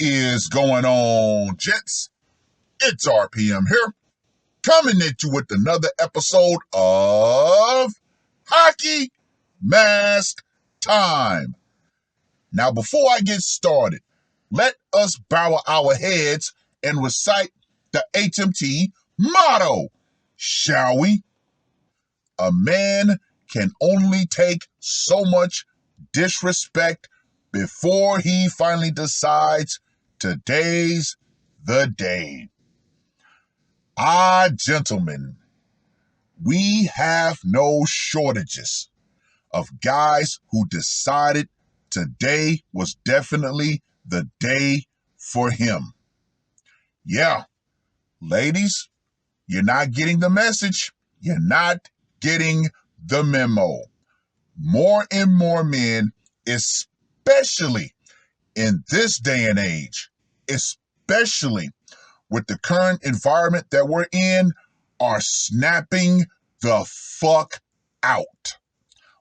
Is going on, gents? It's R.P.M. here, coming at you with another episode of Hockey Mask Time. Now, before I get started, let us bow our heads and recite the HMT motto, shall we? A man can only take so much disrespect before he finally decides today's the day. Gentlemen, we have no shortages of guys who decided today was definitely the day for him. Yeah, ladies, you're not getting the message. You're not getting the memo. More and more men, especially in this day and age, especially with the current environment that we're in, are snapping the fuck out.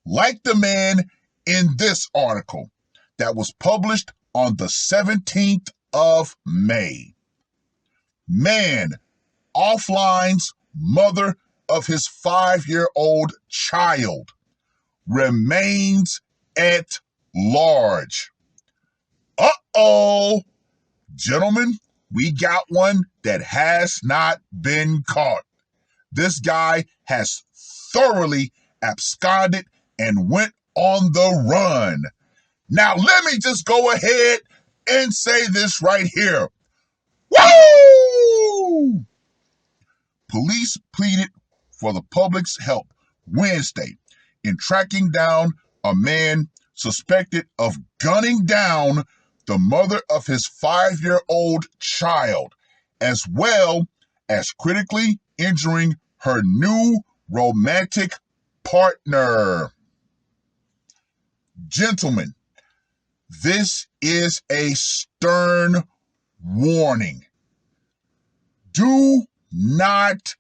Like the man in this article that was published on the 17th of May. Man offlines mother of his 5-year-old child remains at large. Uh-oh. Gentlemen, we got one that has not been caught. This guy has thoroughly absconded and went on the run. Now, let me just go ahead and say this right here. Woo! Police pleaded for the public's help Wednesday in tracking down a man suspected of gunning down the mother of his 5-year-old child, as well as critically injuring her new romantic partner. Gentlemen, this is a stern warning. Do not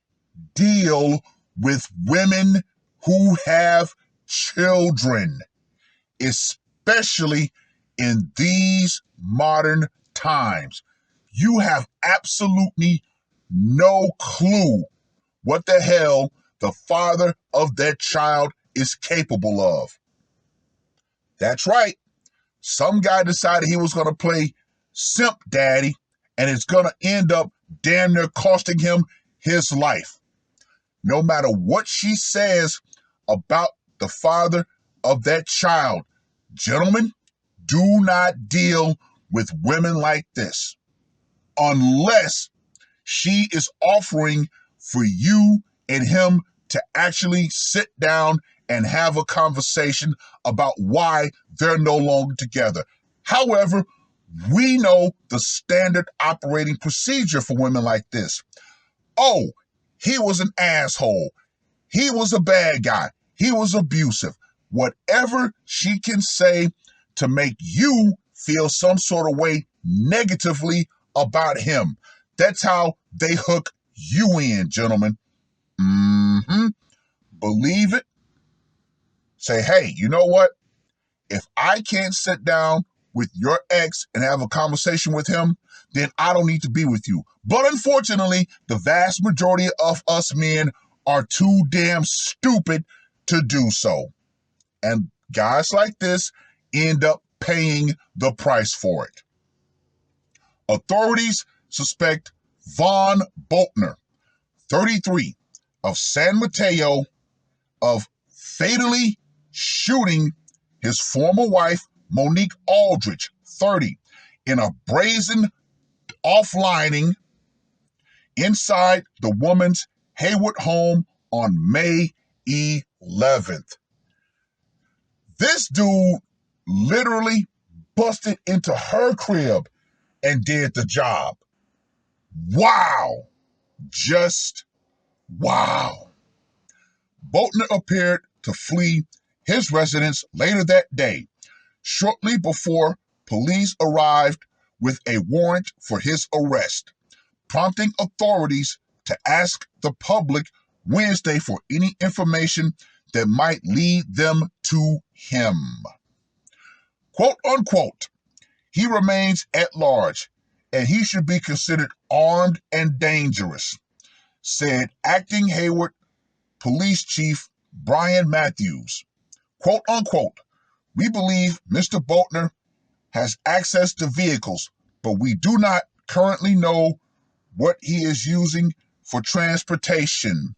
deal with women who have children, especially in these modern times. You have absolutely no clue what the hell the father of that child is capable of. That's right. Some guy decided he was going to play simp daddy, and it's going to end up damn near costing him his life. No matter what she says about the father of that child, gentlemen, do not deal with women like this unless she is offering for you and him to actually sit down and have a conversation about why they're no longer together. However, we know the standard operating procedure for women like this. Oh, he was an asshole. He was a bad guy. He was abusive. Whatever she can say to make you feel some sort of way negatively about him. That's how they hook you in, gentlemen. Believe it. Say, hey, you know what? If I can't sit down with your ex and have a conversation with him, then I don't need to be with you. But unfortunately, the vast majority of us men are too damn stupid to do so. And guys like this end up paying the price for it. Authorities suspect Von Boltner, 33, of San Mateo, of fatally shooting his former wife, Monique Aldridge, 30, in a brazen offlining inside the woman's Haywood home on May 11th. This dude literally busted into her crib and did the job. Wow. Just wow. Boltner appeared to flee his residence later that day, shortly before police arrived with a warrant for his arrest, prompting authorities to ask the public Wednesday for any information that might lead them to him. Quote unquote, he remains at large and he should be considered armed and dangerous, said Acting Hayward Police Chief Brian Matthews. Quote unquote, "We believe Mr. Boatner has access to vehicles, but we do not currently know what he is using for transportation.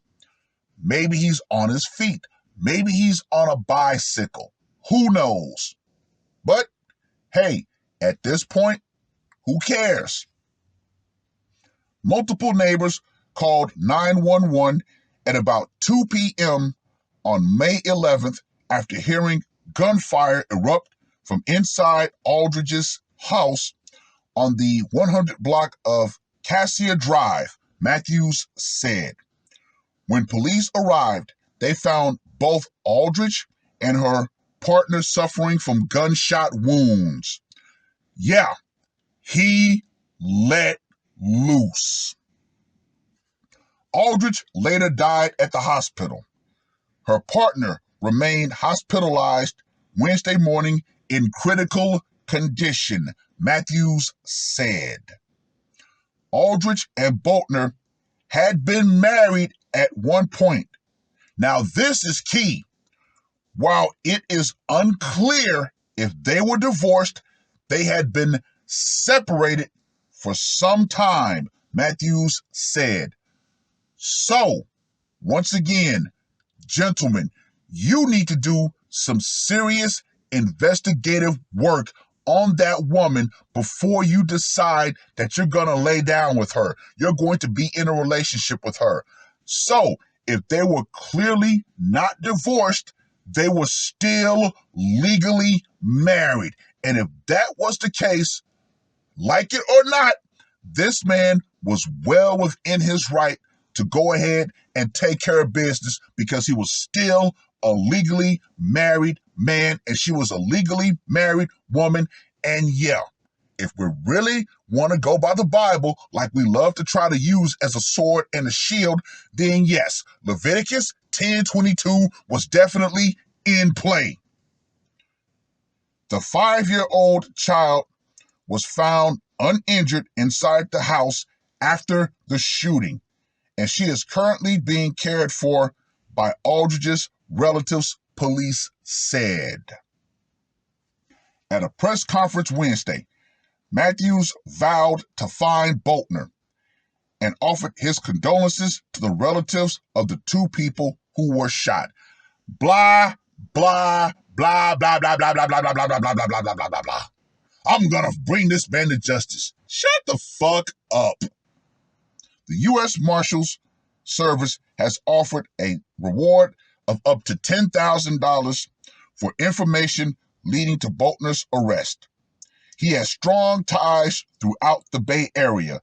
Maybe he's on his feet. Maybe he's on a bicycle. Who knows? But hey, at this point, who cares?" Multiple neighbors called 911 at about 2 p.m. on May 11th after hearing gunfire erupt from inside Aldridge's house on the 100 block of Cassia Drive, Matthews said. When police arrived, they found both Aldridge and her partner suffering from gunshot wounds. Yeah, he let loose. Aldridge later died at the hospital. Her partner remained hospitalized Wednesday morning in critical condition, Matthews said. Aldridge and Boatner had been married at one point. Now, this is key. While it is unclear if they were divorced, they had been separated for some time, Matthews said. So, once again, gentlemen, you need to do some serious investigative work on that woman before you decide that you're going to lay down with her. You're going to be in a relationship with her. So, if they were clearly not divorced, they were still legally married. And if that was the case, like it or not, this man was well within his right to go ahead and take care of business because he was still a legally married man and she was a legally married woman. And yeah, if we really want to go by the Bible, like we love to try to use as a sword and a shield, then yes, Leviticus 10:22 was definitely in play. The 5-year-old child was found uninjured inside the house after the shooting, and she is currently being cared for by Aldridge's relatives, police said. At a press conference Wednesday, Matthews vowed to find Boatner and offered his condolences to the relatives of the two people who were shot. Blah, blah, blah, blah, blah, blah, blah, blah, blah, blah, blah, blah, blah, blah, blah, blah, blah. I'm gonna bring this man to justice. Shut the fuck up. The U.S. Marshals Service has offered a reward of up to $10,000 for information leading to Boatner's arrest. He has strong ties throughout the Bay Area,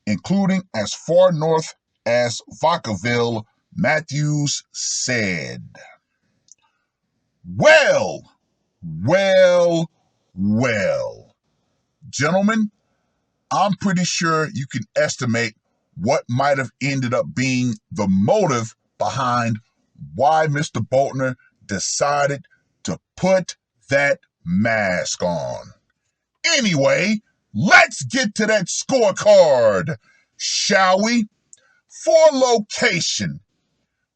including as far north as Vacaville, Matthews said. Well. Gentlemen, I'm pretty sure you can estimate what might have ended up being the motive behind why Mr. Boatner decided to put that mask on. Anyway, let's get to that scorecard, shall we? For location,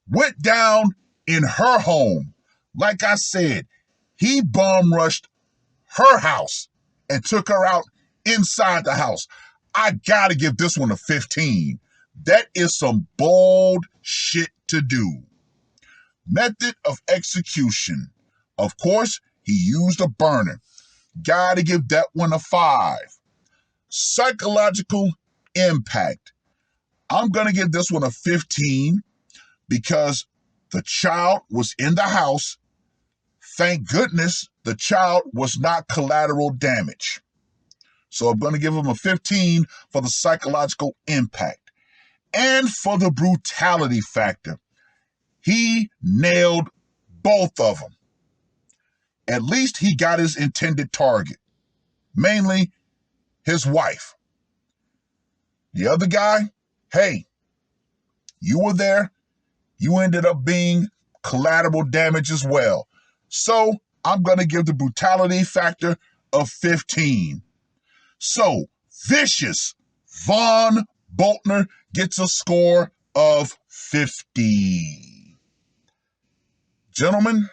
went down in her home. Like I said, he bum rushed her house and took her out inside the house. I gotta give this one a 15. That is some bold shit to do. Method of execution. Of course, he used a burner. Gotta give that one a 5. Psychological impact. I'm gonna give this one a 15 because the child was in the house. Thank goodness the child was not collateral damage. So I'm going to give him a 15 for the psychological impact. And for the brutality factor, he nailed both of them. At least he got his intended target, mainly his wife. The other guy, hey, you were there. You ended up being collateral damage as well. So I'm going to give the brutality factor a 15. So vicious Von Boltner gets a score of 50. Gentlemen,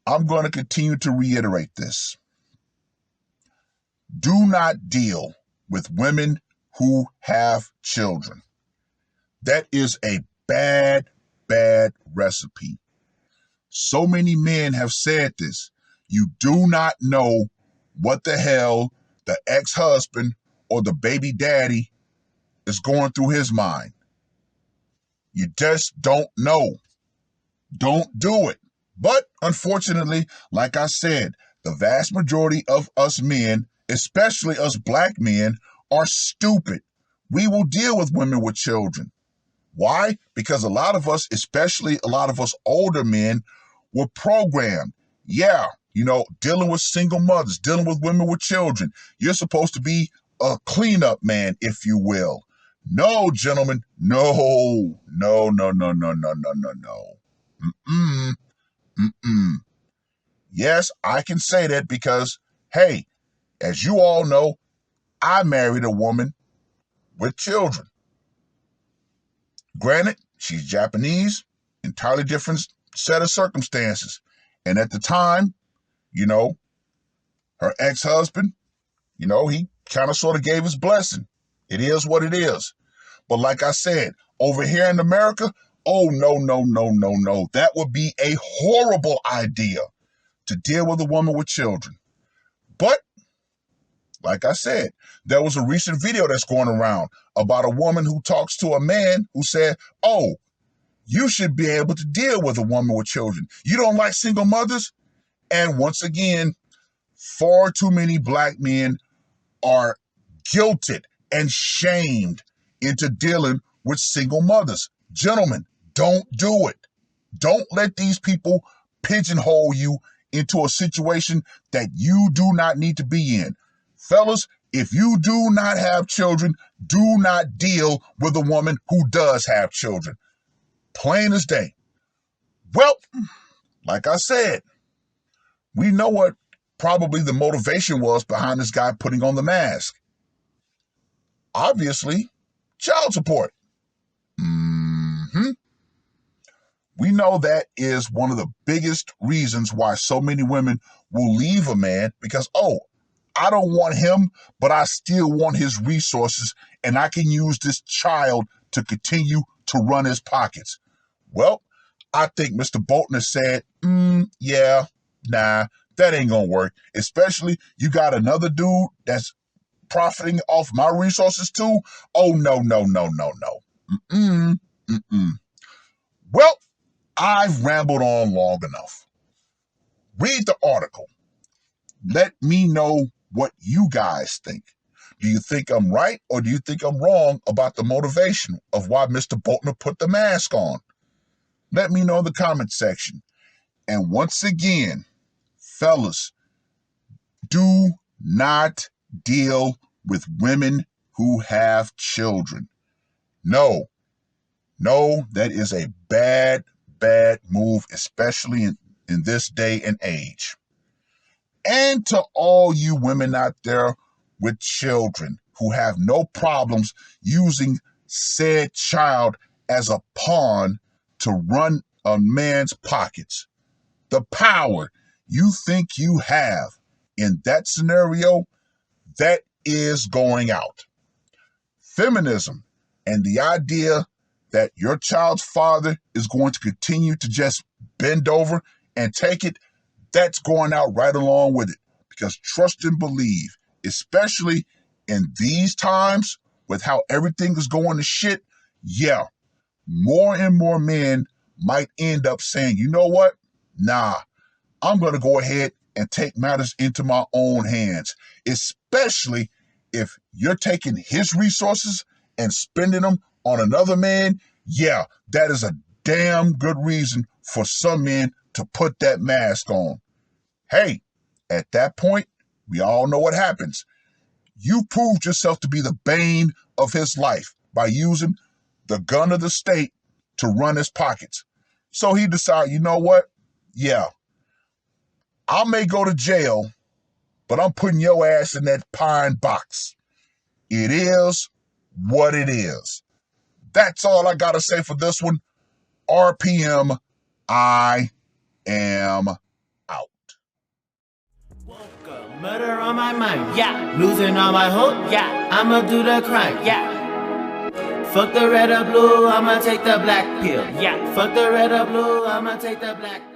I'm going to continue to reiterate this. Do not deal with women who have children. That is a bad, bad recipe. So many men have said this. You do not know what the hell the ex-husband or the baby daddy is going through his mind. You just don't know. Don't do it. But unfortunately, like I said, the vast majority of us men, especially us black men, are stupid. We will deal with women with children. Why? Because a lot of us, especially a lot of us older men, were programmed. Yeah, dealing with single mothers, dealing with women with children. You're supposed to be a cleanup man, if you will. No, gentlemen, no. Yes, I can say that because, hey, as you all know, I married a woman with children. Granted, she's Japanese, entirely different set of circumstances. And at the time, her ex-husband, he kind of sort of gave his blessing. It is what it is. But like I said, over here in America, oh, no. That would be a horrible idea to deal with a woman with children. But like I said, there was a recent video that's going around about a woman who talks to a man who said, oh, you should be able to deal with a woman with children. You don't like single mothers? And once again, far too many black men are guilted and shamed into dealing with single mothers. Gentlemen, don't do it. Don't let these people pigeonhole you into a situation that you do not need to be in. Fellas, if you do not have children, do not deal with a woman who does have children. Plain as day. Well, like I said, we know what probably the motivation was behind this guy putting on the mask. Obviously, child support. We know that is one of the biggest reasons why so many women will leave a man because, oh, I don't want him, but I still want his resources, and I can use this child to continue to run his pockets. Well, I think Mr. Bolton said, yeah, nah, that ain't gonna work. Especially you got another dude that's profiting off my resources too. Oh, no. Well, I've rambled on long enough. Read the article. Let me know what you guys think. Do you think I'm right or do you think I'm wrong about the motivation of why Mr. Bolton put the mask on? Let me know in the comment section. And once again, fellas, do not deal with women who have children. No, that is a bad move, especially in this day and age. And to all you women out there with children who have no problems using said child as a pawn to run a man's pockets, the power you think you have in that scenario, that is going out. Feminism and the idea that your child's father is going to continue to just bend over and take it, that's going out right along with it. Because trust and believe, especially in these times with how everything is going to shit, yeah, more and more men might end up saying, you know what? Nah, I'm going to go ahead and take matters into my own hands, especially if you're taking his resources and spending them on another man. Yeah, that is a damn good reason for some men to put that mask on. Hey, at that point, we all know what happens. You proved yourself to be the bane of his life by using the gun of the state to run his pockets. So he decided, you know what? Yeah, I may go to jail, but I'm putting your ass in that pine box. It is what it is. That's all I got to say for this one. R.P.M. I am out. Murder on my mind, yeah. Losing all my hope, yeah. I'ma do the crime, yeah. Fuck the red or blue, I'ma take the black pill, yeah. Fuck the red or blue, I'ma take the black pill.